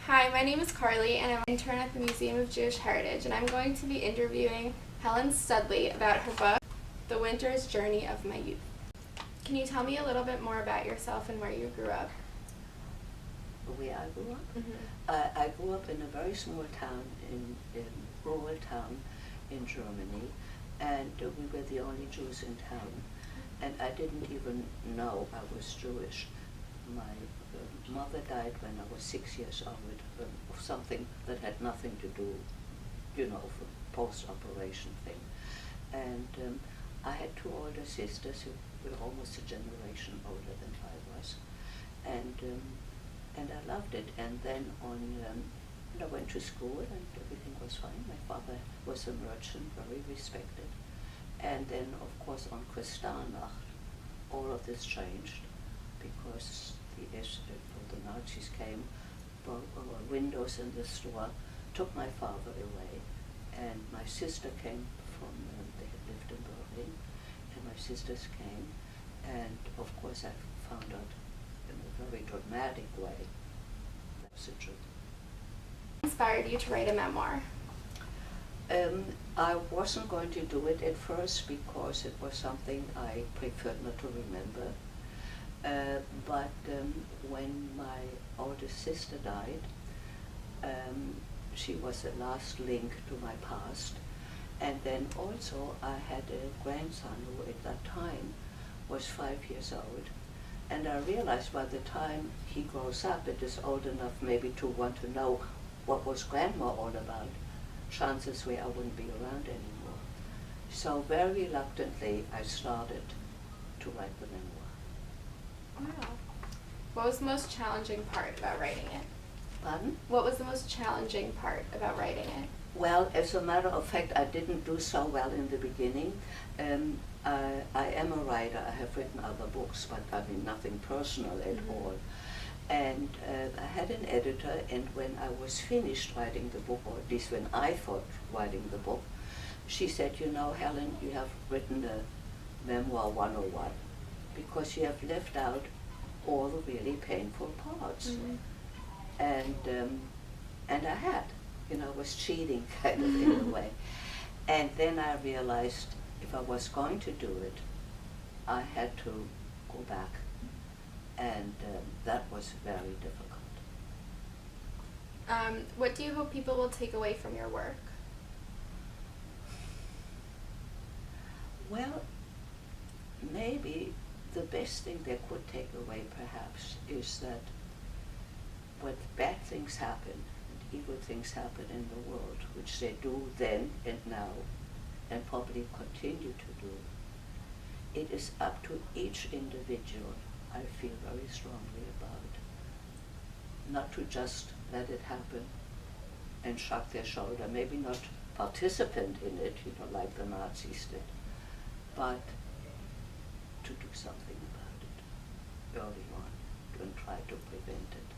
Hi, my name is Carly, and I'm an intern at the Museum of Jewish Heritage, and I'm going to be interviewing Helen Studley about her book, The Winter's Journey of My Youth. Can you tell me a little bit more about yourself and where you grew up? Where I grew up? Mm-hmm. I grew up in a very small town, in rural town in Germany, and we were the only Jews in town. And I didn't even know I was Jewish. My mother died when I was 6 years old of something that had nothing to do, with post-operation thing. And I had two older sisters who were almost a generation older than I was. And I loved it. And then I went to school and everything was fine. My father was a merchant, very respected. And then, of course, on Kristallnacht, all of this changed because the Nazis came, broke our windows in the store, took my father away, and my sister came from, they had lived in Berlin, and my sisters came, and of course I found out in a very dramatic way that's the truth. What inspired you to write a memoir? I wasn't going to do it at first because it was something I preferred not to remember. But when my oldest sister died, she was the last link to my past. And then also I had a grandson who at that time was 5 years old. And I realized by the time he grows up, it is old enough maybe to want to know what was grandma all about. Chances were I wouldn't be around anymore. So very reluctantly I started to write the memoir. Wow. What was the most challenging part about writing it? Pardon? What was the most challenging part about writing it? Well, as a matter of fact, I didn't do so well in the beginning. I am a writer. I have written other books, but I mean nothing personal at all. And I had an editor, and when I was finished writing the book, or at least when I thought writing the book, she said, you know, Helen, you have written a Memoir 101 because you have left out all the really painful parts. And I had, I was cheating kind of in a way. And then I realized if I was going to do it, I had to go back. And that was very difficult. What do you hope people will take away from your work? Well, maybe the best thing they could take away perhaps is that when bad things happen and evil things happen in the world, which they do then and now and probably continue to do, it is up to each individual, I feel very strongly about, not to just let it happen and shrug their shoulder, maybe not participant in it, like the Nazis did, but to do something about it early on and try to prevent it.